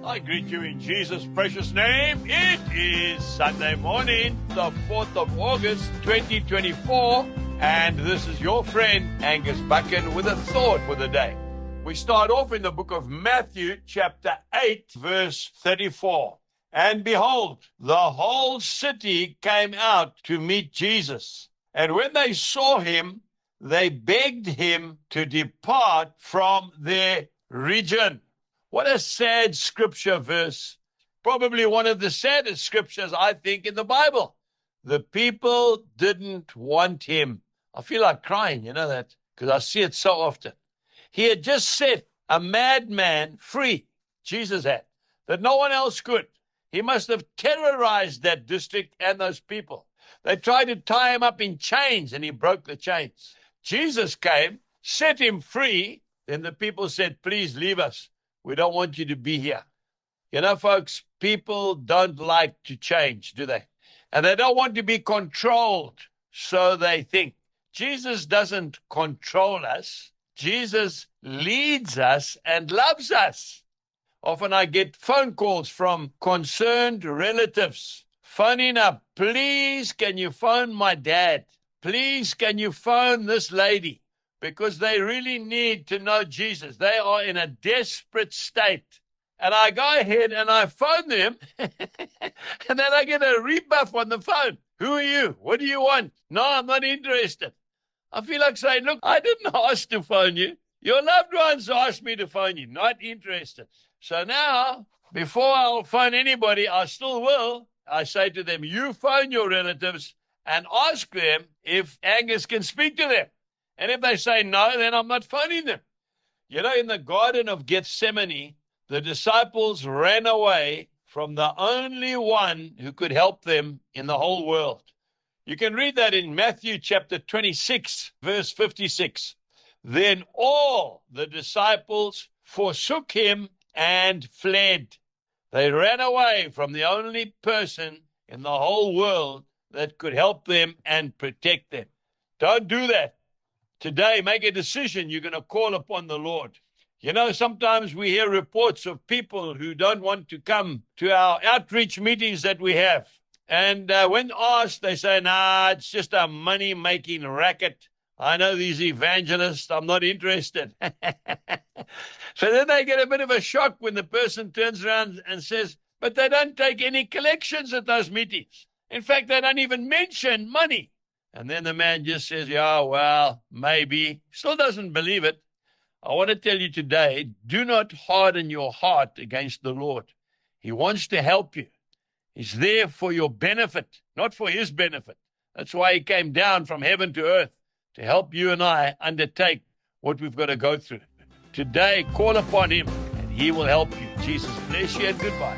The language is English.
I greet you in Jesus' precious name. It is Sunday morning, the 4th of August, 2024, and this is your friend Angus Buchan with a thought for the day. We start off in the book of Matthew, chapter 8, verse 34. And behold, the whole city came out to meet Jesus. And when they saw him, they begged him to depart from their region. What a sad scripture verse. Probably one of the saddest scriptures, I think, in the Bible. The people didn't want him. I feel like crying, you know that, because I see it so often. He had just set a madman free, Jesus had, that no one else could. He must have terrorized that district and those people. They tried to tie him up in chains, and he broke the chains. Jesus came, set him free, then the people said, please leave us. We don't want you to be here. You know, folks, people don't like to change, do they? And they don't want to be controlled, so they think. Jesus doesn't control us. Jesus leads us and loves us. Often I get phone calls from concerned relatives, phoning up, please, can you phone my dad? Please, can you phone this lady? Because they really need to know Jesus. They are in a desperate state. And I go ahead and I phone them, and then I get a rebuff on the phone. Who are you? What do you want? No, I'm not interested. I feel like saying, look, I didn't ask to phone you. Your loved ones asked me to phone you. Not interested. So now, before I'll phone anybody, I still will. I say to them, you phone your relatives and ask them if Angus can speak to them. And if they say no, then I'm not phoning them. You know, in the Garden of Gethsemane, the disciples ran away from the only one who could help them in the whole world. You can read that in Matthew chapter 26, verse 56. Then all the disciples forsook him and fled. They ran away from the only person in the whole world that could help them and protect them. Don't do that. Today, make a decision. You're going to call upon the Lord. You know, sometimes we hear reports of people who don't want to come to our outreach meetings that we have. And when asked, they say, nah, it's just a money-making racket. I know these evangelists. I'm not interested. So then they get a bit of a shock when the person turns around and says, but they don't take any collections at those meetings. In fact, they don't even mention money. And then the man just says, yeah, well, maybe. Still doesn't believe it. I want to tell you today, do not harden your heart against the Lord. He wants to help you. He's there for your benefit, not for his benefit. That's why he came down from heaven to earth, to help you and I undertake what we've got to go through. Today, call upon him, and he will help you. Jesus bless you, and goodbye.